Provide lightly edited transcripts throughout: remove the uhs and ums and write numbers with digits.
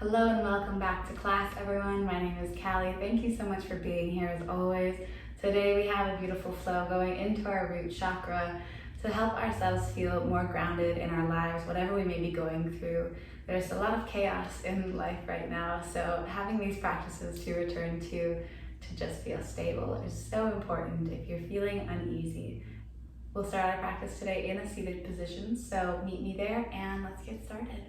Hello and welcome back to class, everyone. My name is Callie. Thank you so much for being here as always. Today we have a beautiful flow going into our root chakra to help ourselves feel more grounded in our lives, whatever we may be going through. There's a lot of chaos in life right now, so having these practices to return to just feel stable is so important if you're feeling uneasy. We'll start our practice today in a seated position, so meet me there and let's get started.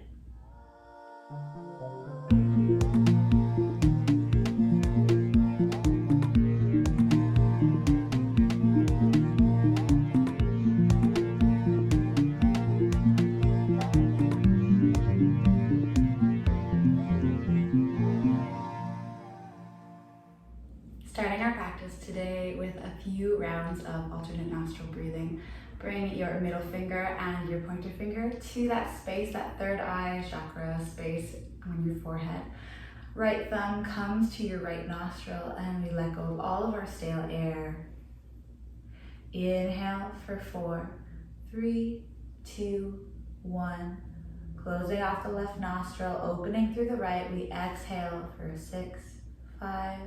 Starting our practice today with a few rounds of alternate nostril breathing. Bring your middle finger and your pointer finger to that space, that third eye chakra space on your forehead. Right thumb comes to your right nostril and we let go of all of our stale air. Inhale for 4, 3, 2, 1. Closing off the left nostril, opening through the right, we exhale for 6, 5,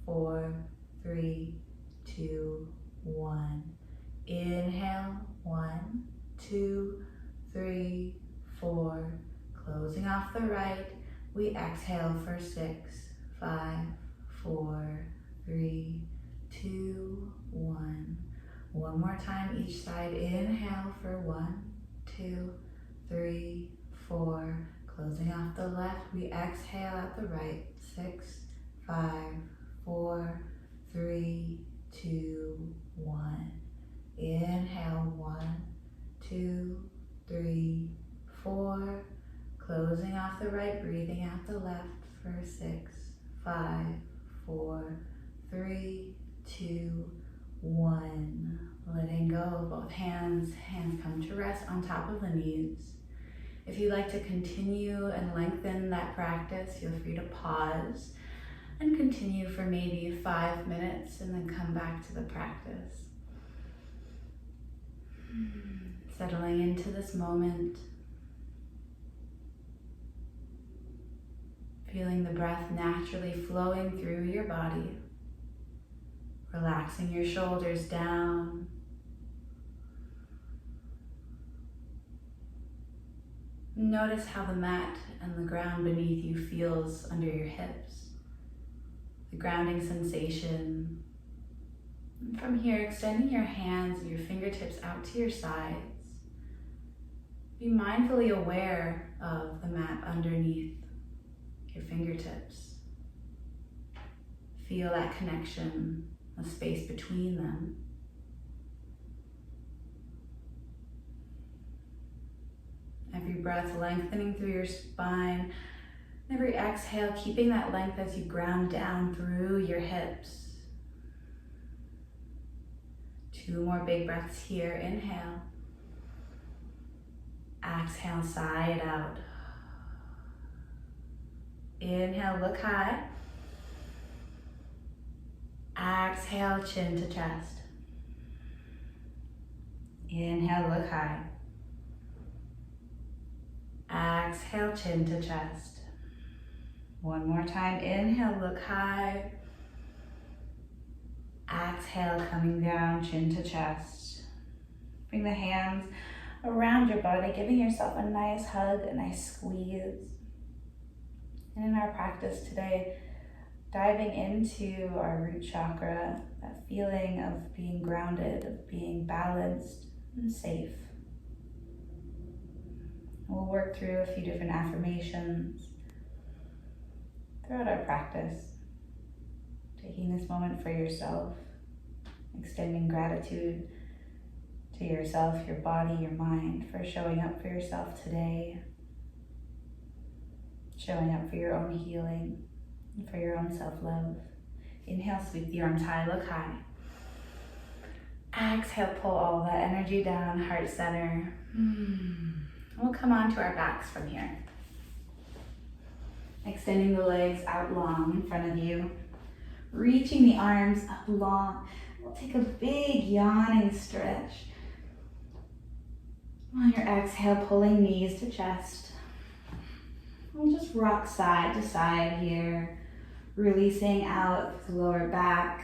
4, 3, 2, 1. Inhale, 1, 2, 3, 4. Closing off the right, we exhale for 6, 5, 4, 3, 2, 1. One more time each side. Inhale for 1, 2, 3, 4. Closing off the left, we exhale at the right. 6, 5, 4, 3, 2, 1. Inhale, 1, 2, 3, 4. Closing off the right, breathing out the left for 6, 5, 4, 3, 2, 1. Letting go of both hands. Hands come to rest on top of the knees. If you'd like to continue and lengthen that practice, feel free to pause and continue for maybe 5 minutes and then come back to the practice. Settling into this moment. Feeling the breath naturally flowing through your body. Relaxing your shoulders down. Notice how the mat and the ground beneath you feels under your hips. The grounding sensation. And from here, extending your hands and your fingertips out to your sides. Be mindfully aware of the mat underneath your fingertips. Feel that connection, the space between them. Every breath lengthening through your spine. Every exhale, keeping that length as you ground down through your hips. 2 more big breaths here. Inhale. Exhale, sigh it out. Inhale, look high. Exhale, chin to chest. Inhale, look high. Exhale, chin to chest. One more time. Inhale, look high. Exhale, coming down, chin to chest. Bring the hands around your body, giving yourself a nice hug, a nice squeeze. And in our practice today, diving into our root chakra, that feeling of being grounded, of being balanced and safe. We'll work through a few different affirmations throughout our practice. Taking this moment for yourself, extending gratitude to yourself, your body, your mind, for showing up for yourself today, showing up for your own healing, and for your own self-love. Inhale, sweep the arms high, look high. Exhale, pull all that energy down, heart center. We'll come onto our backs from here. Extending the legs out long in front of you. Reaching the arms up long. We'll take a big yawning stretch. On your exhale, pulling knees to chest. We'll just rock side to side here, releasing out the lower back.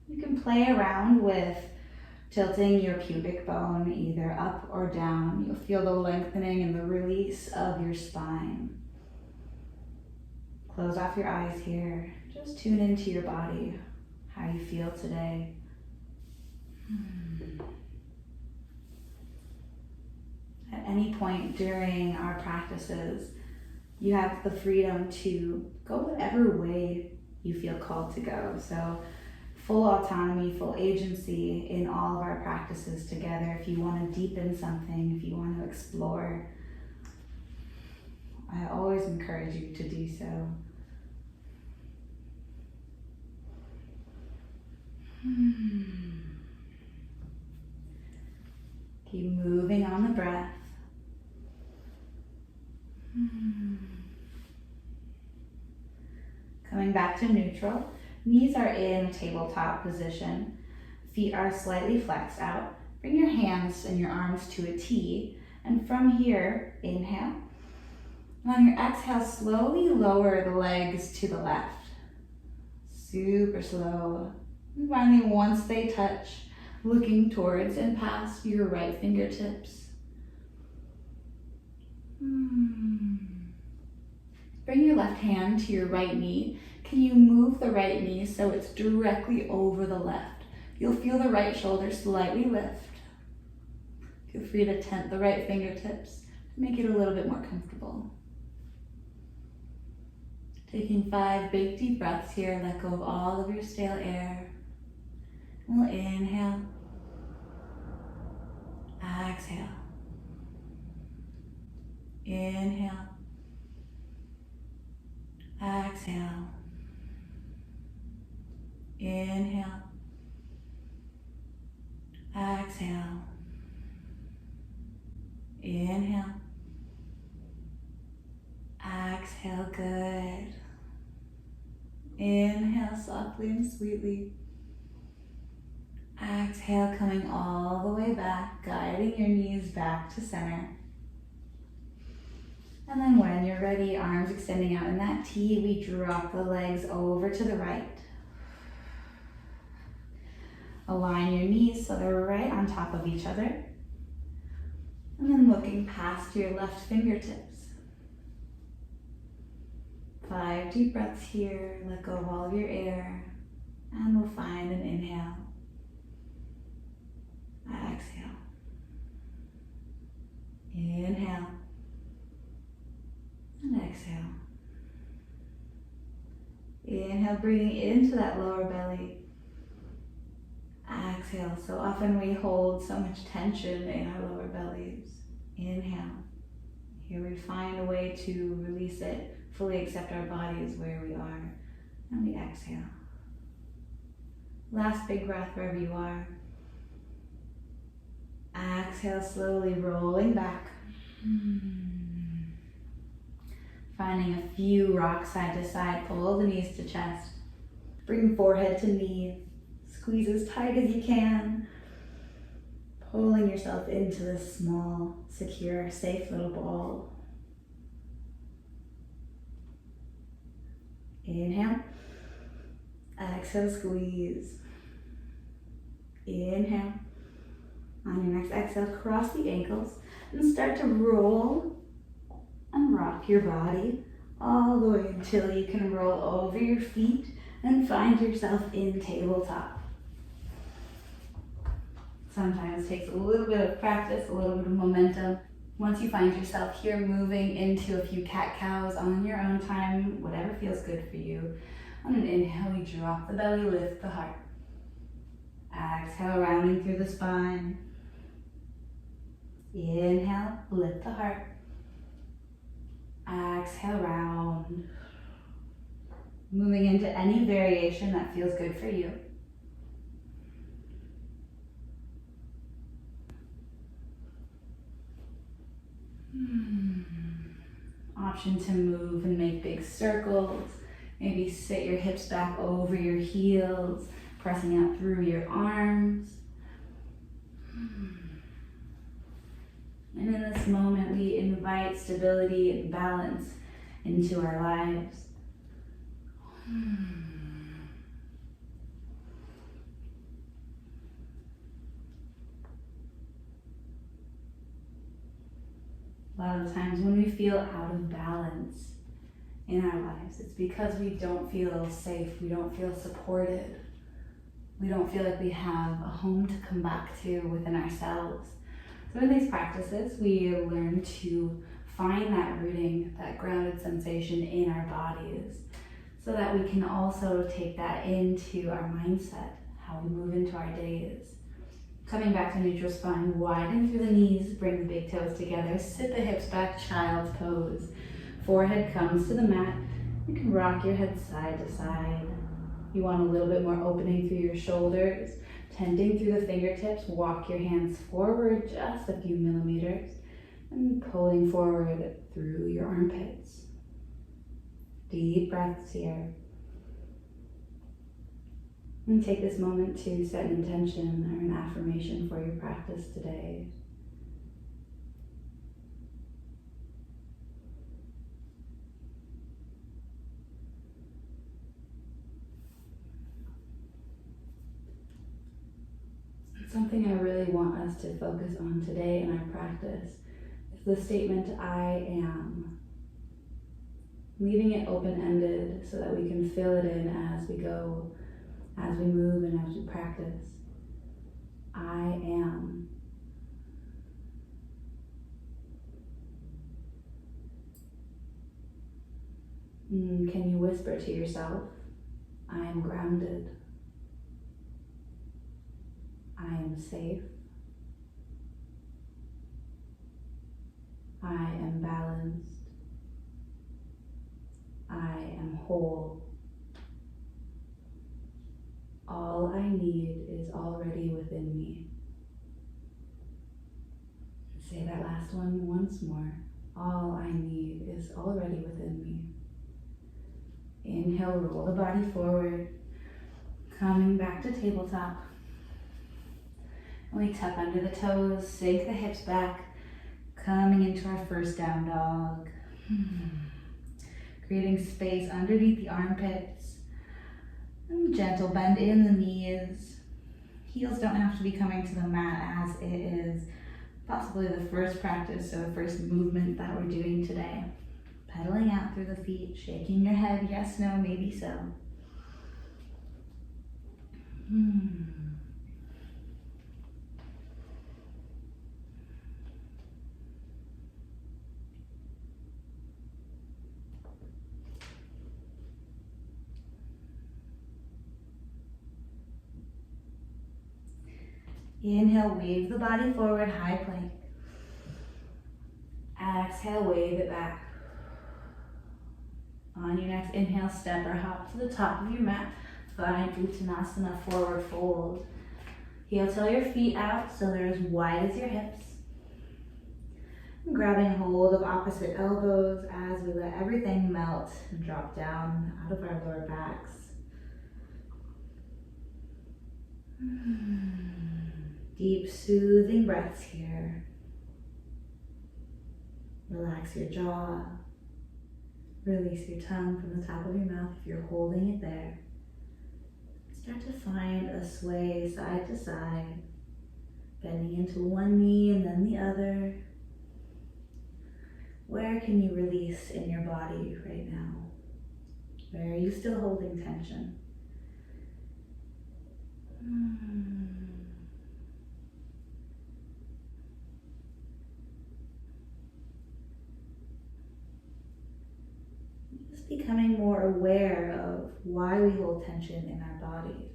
You can play around with tilting your pubic bone either up or down. You'll feel the lengthening and the release of your spine. Close off your eyes here. Just tune into your body, how you feel today. At any point during our practices, you have the freedom to go whatever way you feel called to go. So full autonomy, full agency in all of our practices together. If you want to deepen something, if you want to explore, I always encourage you to do so. Keep moving on the breath. Coming back to neutral. Knees are in a tabletop position. Feet are slightly flexed out. Bring your hands and your arms to a T. And from here, inhale. And on your exhale, slowly lower the legs to the left. Super slow. And finally, once they touch, looking towards and past your right fingertips. Bring your left hand to your right knee. Can you move the right knee so it's directly over the left? You'll feel the right shoulder slightly lift. Feel free to tent the right fingertips to make it a little bit more comfortable. Taking 5 big deep breaths here, let go of all of your stale air. We'll inhale, exhale, inhale, exhale, inhale, exhale, inhale, exhale, good. Inhale softly and sweetly. Exhale, coming all the way back, guiding your knees back to center. And then when you're ready, arms extending out in that T, we drop the legs over to the right. Align your knees so they're right on top of each other. And then looking past your left fingertips. 5 deep breaths here, let go of all of your air, and we'll find an inhale. Exhale. Inhale. And exhale. Inhale, breathing into that lower belly. Exhale. So often we hold so much tension in our lower bellies. Inhale. Here we find a way to release it, fully accept our bodies where we are. And we exhale. Last big breath wherever you are. Exhale, slowly rolling back. Finding a few rocks side to side, pull the knees to chest. Bring forehead to knee. Squeeze as tight as you can. Pulling yourself into this small, secure, safe little ball. Inhale. Exhale, squeeze. Inhale. On your next exhale, cross the ankles and start to roll and rock your body all the way until you can roll over your feet and find yourself in tabletop. Sometimes it takes a little bit of practice, a little bit of momentum. Once you find yourself here, moving into a few cat-cows on your own time, whatever feels good for you. On an inhale, we drop the belly, lift the heart. Exhale, rounding through the spine. Inhale, lift the heart. Exhale, round. Moving into any variation that feels good for you. Option to move and make big circles. Maybe sit your hips back over your heels, pressing out through your arms. And in this moment, we invite stability and balance into our lives. A lot of the times when we feel out of balance in our lives, it's because we don't feel safe, we don't feel supported, we don't feel like we have a home to come back to within ourselves. So in these practices, we learn to find that rooting, that grounded sensation in our bodies, so that we can also take that into our mindset, how we move into our days. Coming back to neutral spine, widen through the knees, bring the big toes together, sit the hips back, child's pose. Forehead comes to the mat. You can rock your head side to side. You want a little bit more opening through your shoulders, tending through the fingertips, walk your hands forward just a few millimeters, and pulling forward through your armpits. Deep breaths here. And take this moment to set an intention or an affirmation for your practice today. Something I really want us to focus on today in our practice is the statement, I am. Leaving it open-ended so that we can fill it in as we go, as we move and as we practice. I am. Can you whisper to yourself, I am grounded. I am safe. I am balanced. I am whole. All I need is already within me. Say that last one once more. All I need is already within me. Inhale, roll the body forward, coming back to tabletop. And we tuck under the toes, sink the hips back, coming into our first down dog. Creating space underneath the armpits. And gentle bend in the knees. Heels don't have to be coming to the mat as it is possibly the first practice or the first movement that we're doing today. Pedaling out through the feet, shaking your head, yes, no, maybe so. Inhale, wave the body forward, high plank. Exhale, wave it back. On your next inhale, step or hop to the top of your mat. Find Uttanasana, forward fold. Heel till your feet out so they're as wide as your hips. And grabbing hold of opposite elbows as we let everything melt and drop down out of our lower backs. Deep, soothing breaths here. Relax your jaw. Release your tongue from the top of your mouth if you're holding it there. Start to find a sway side to side, bending into one knee and then the other. Where can you release in your body right now? Where are you still holding tension? Becoming more aware of why we hold tension in our bodies.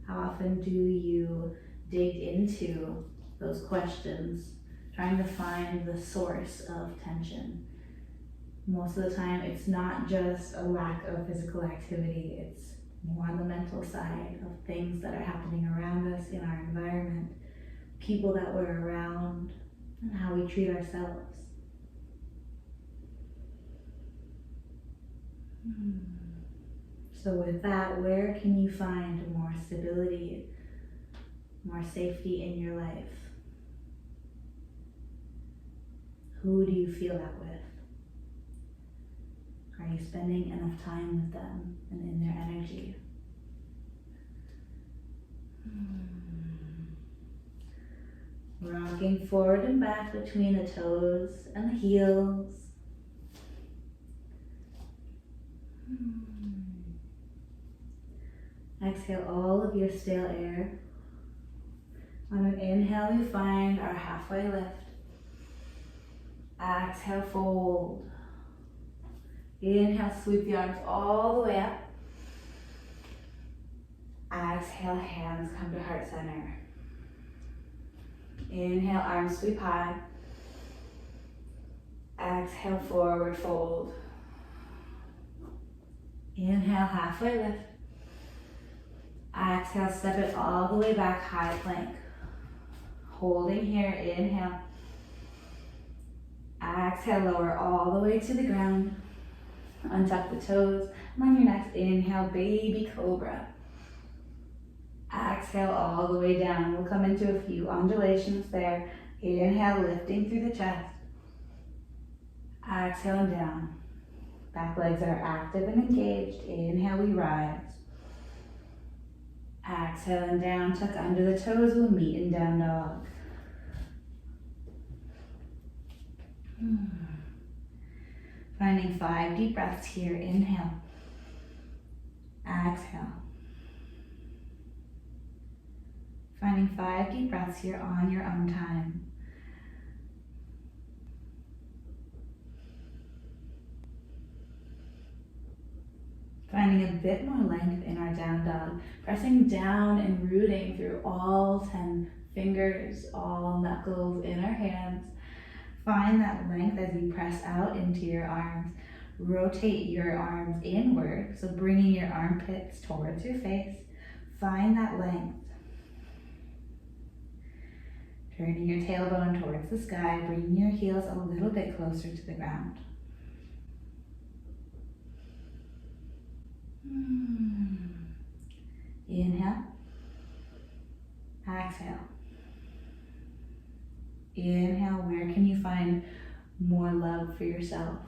How often do you dig into those questions, trying to find the source of tension? Most of the time, it's not just a lack of physical activity, it's more on the mental side of things that are happening around us in our environment, people that we're around, and how we treat ourselves. So with that, where can you find more stability, more safety in your life? Who do you feel that with? Are you spending enough time with them and in their energy? Rocking forward and back between the toes and the heels. Exhale all of your stale air. On an inhale, we find our halfway lift. Exhale, fold. Inhale, sweep the arms all the way up. Exhale, hands come to heart center. Inhale, arms sweep high. Exhale, forward fold. Inhale, halfway lift. Exhale, step it all the way back, high plank. Holding here, inhale. Exhale, lower all the way to the ground. Untuck the toes. And on your next inhale, baby cobra. Exhale all the way down. We'll come into a few undulations there. Inhale, lifting through the chest. Exhale and down. Back legs are active and engaged. Inhale, we rise. Exhale and down. Tuck under the toes. We'll meet in down dog. Finding 5 deep breaths here. Inhale. Exhale. Finding 5 deep breaths here on your own time. Finding a bit more length in our down dog. Pressing down and rooting through all 10 fingers, all knuckles in our hands. Find that length as you press out into your arms. Rotate your arms inward, so bringing your armpits towards your face. Find that length. Turning your tailbone towards the sky, bringing your heels a little bit closer to the ground. Inhale. Exhale. Inhale, where can you find more love for yourself?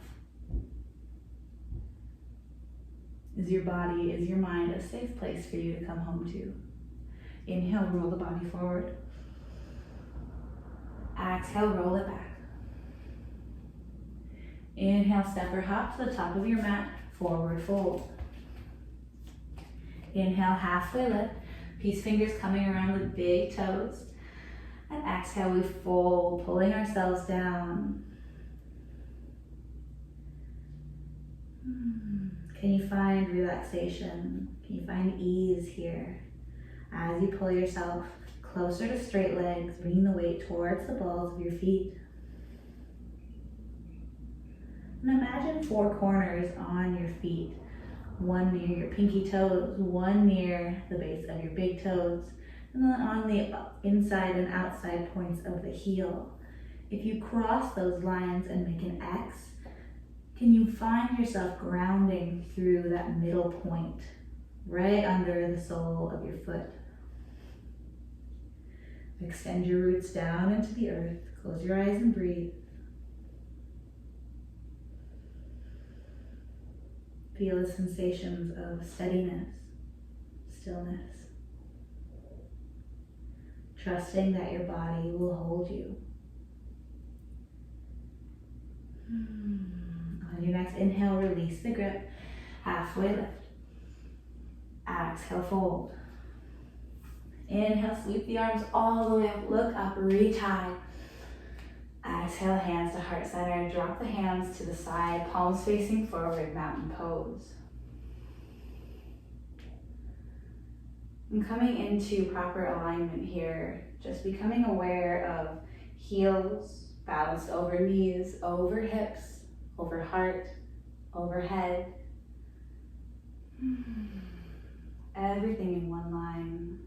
Is your body, is your mind a safe place for you to come home to? Inhale, roll the body forward. Exhale, roll it back. Inhale, step or hop to the top of your mat, forward fold. Inhale, halfway lift, peace fingers coming around the big toes. And exhale, we fold, pulling ourselves down. Can you find relaxation? Can you find ease here? As you pull yourself closer to straight legs, bringing the weight towards the balls of your feet. And imagine 4 corners on your feet. One near your pinky toes, one near the base of your big toes, and then on the inside and outside points of the heel. If you cross those lines and make an X, can you find yourself grounding through that middle point, right under the sole of your foot? Extend your roots down into the earth. Close your eyes and breathe. Feel the sensations of steadiness, stillness. Trusting that your body will hold you. On your next inhale, release the grip. Halfway lift. Exhale, fold. Inhale, sweep the arms all the way up. Look up, reach high. Exhale, hands to heart center. Drop the hands to the side, palms facing forward, mountain pose. And coming into proper alignment here, just becoming aware of heels balanced over knees, over hips, over heart, overhead. Everything in one line.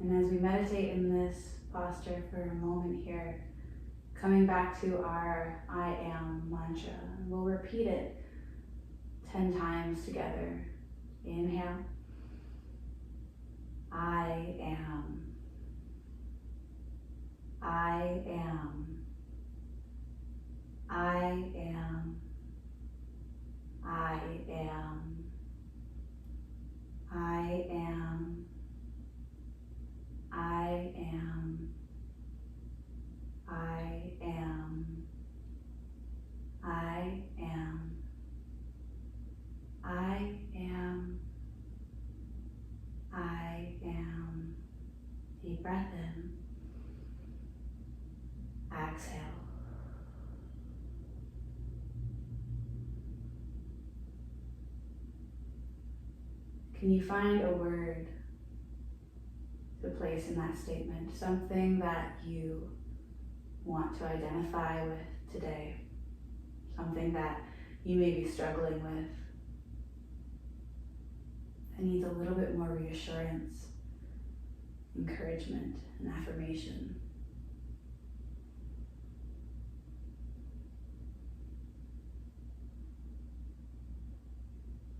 And as we meditate in this posture for a moment here, coming back to our I am mantra, we'll repeat it 10 times together. Inhale. I am. I am. I am. Can you find a word to place in that statement? Something that you want to identify with today. Something that you may be struggling with. That needs a little bit more reassurance, encouragement, and affirmation.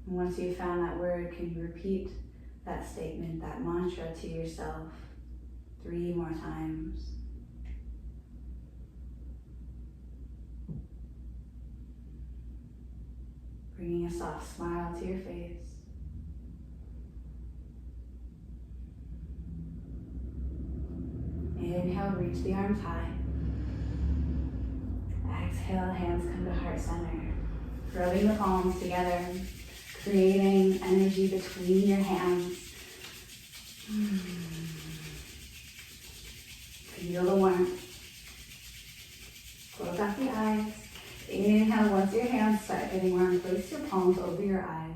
And once you've found that word, can you repeat that statement, that mantra to yourself 3 more times? Bringing a soft smile to your face. Inhale, reach the arms high. Exhale, hands come to heart center. Rubbing the palms together, creating energy between your hands. Feel the warmth. Close out the eyes. Inhale, once your hands start getting warm, place your palms over your eyes.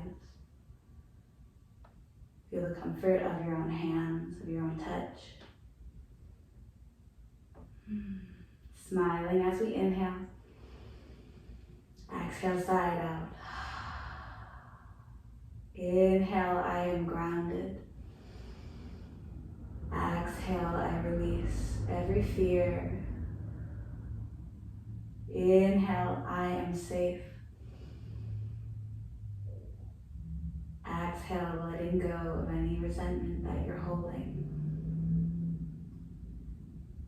Feel the comfort of your own hands, of your own touch. Smiling as we inhale. Exhale, side out. Inhale, I am grounded. Exhale, I release every fear. Inhale, I am safe. Exhale, letting go of any resentment that you're holding.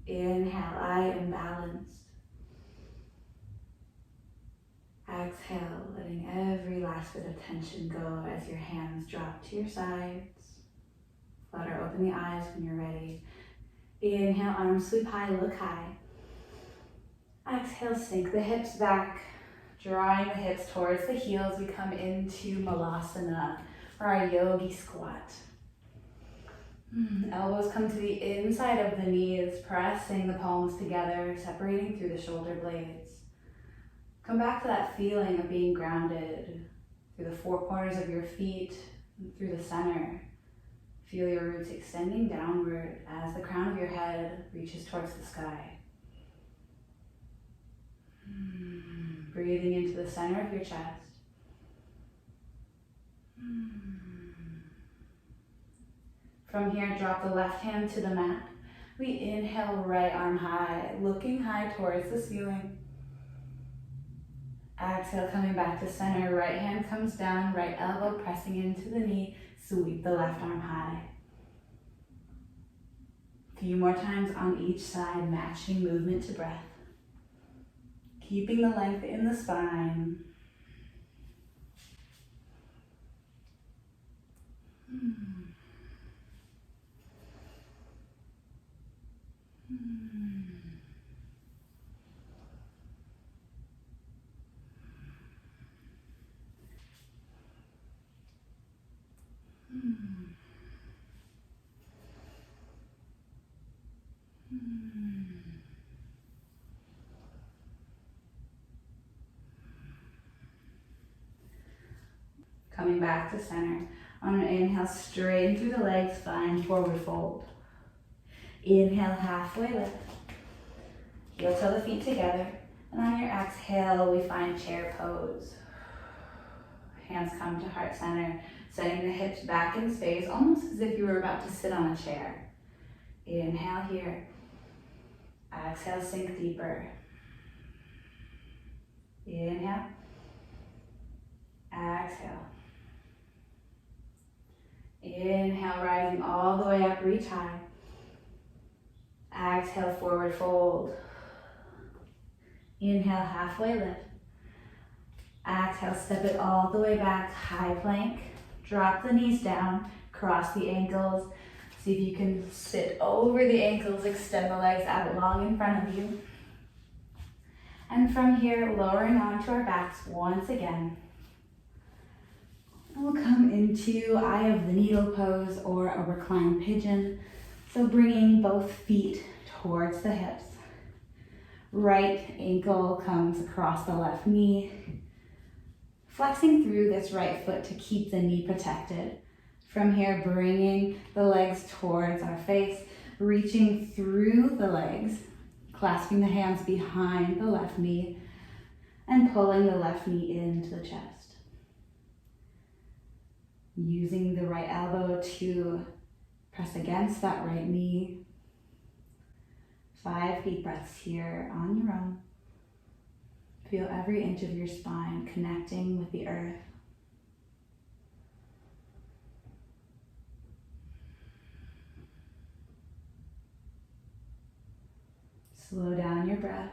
Inhale, I am balanced. Exhale, letting every last bit of tension go as your hands drop to your sides. Flutter open the eyes when you're ready. Inhale, arms sweep high, look high. Exhale, sink the hips back, drawing the hips towards the heels. We come into Muladhara, or our yogi squat. Elbows come to the inside of the knees, pressing the palms together, separating through the shoulder blades. Come back to that feeling of being grounded through the 4 corners of your feet, through the center. Feel your roots extending downward as the crown of your head reaches towards the sky. Breathing into the center of your chest. From here, drop the left hand to the mat. We inhale, right arm high, looking high towards the ceiling. Exhale, coming back to center. Right hand comes down, right elbow pressing into the knee. Sweep the left arm high. A few more times on each side, matching movement to breath. Keeping the length in the spine. Coming back to center. On an inhale, straighten through the legs, find forward fold. Inhale, halfway lift. Heel toe the feet together. And on your exhale, we find chair pose. Hands come to heart center, setting the hips back in space, almost as if you were about to sit on a chair. Inhale here. Exhale, sink deeper. Inhale. Exhale. Inhale, rising all the way up, reach high. Exhale, forward fold. Inhale, halfway lift. Exhale, step it all the way back, high plank. Drop the knees down, cross the ankles. See if you can sit over the ankles, extend the legs out long in front of you. And from here, lowering onto our backs once again. And we'll come into eye of the needle pose or a reclined pigeon. So bringing both feet towards the hips. Right ankle comes across the left knee. Flexing through this right foot to keep the knee protected. From here, bringing the legs towards our face, reaching through the legs, clasping the hands behind the left knee, and pulling the left knee into the chest. Using the right elbow to press against that right knee. 5 deep breaths here on your own. Feel every inch of your spine connecting with the earth. Slow down your breath.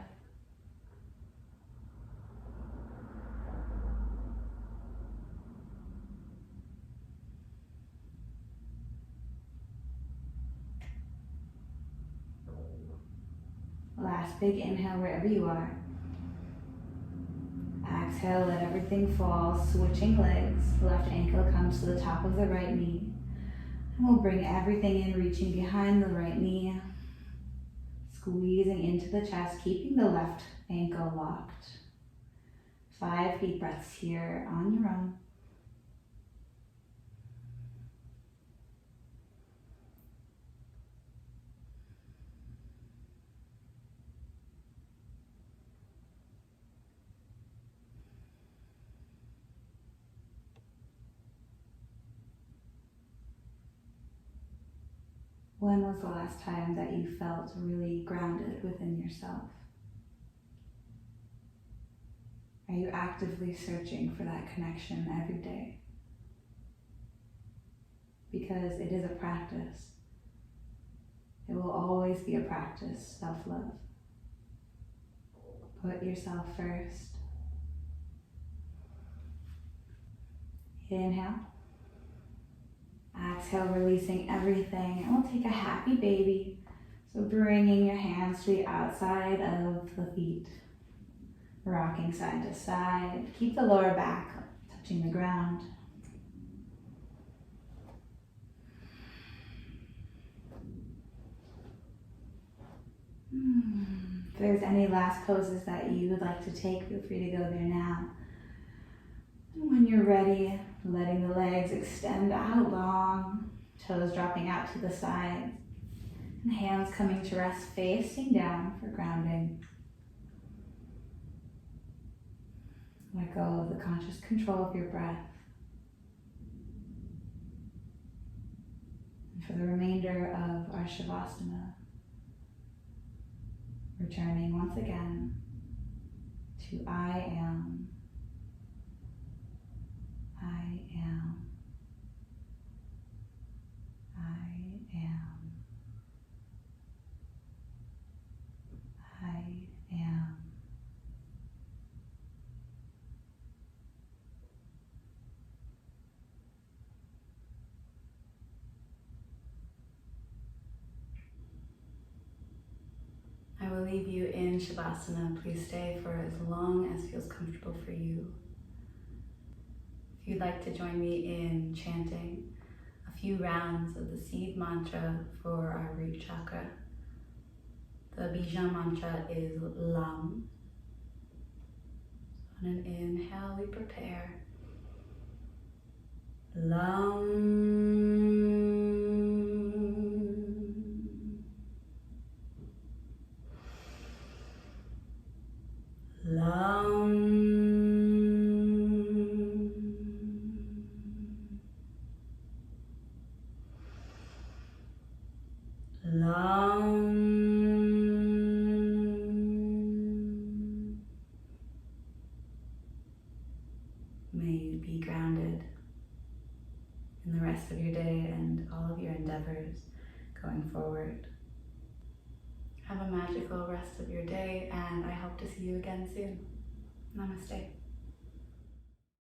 Last big inhale wherever you are. Exhale, let everything fall, switching legs. Left ankle comes to the top of the right knee. And we'll bring everything in, reaching behind the right knee. Squeezing into the chest, keeping the left ankle locked. 5 deep breaths here on your own. When was the last time that you felt really grounded within yourself? Are you actively searching for that connection every day? Because it is a practice. It will always be a practice, self-love. Put yourself first. Inhale. Exhale, releasing everything, and we'll take a happy baby. So bringing your hands to the outside of the feet, rocking side to side. Keep the lower back touching the ground. If there's any last poses that you would like to take, feel free to go there now. And when you're ready, letting the legs extend out long, toes dropping out to the sides, and hands coming to rest facing down for grounding. Let go of the conscious control of your breath. And for the remainder of our Shavasana, returning once again to I am. I am. I am. I am. I will leave you in Shavasana. Please stay for as long as feels comfortable for you. If you'd like to join me in chanting a few rounds of the seed mantra for our root chakra, the Bija mantra is Lam. On an inhale, we prepare. Lam. Lam. Lam. May you be grounded in the rest of your day and all of your endeavors going forward. Have a magical rest of your day, and I hope to see you again soon. Namaste.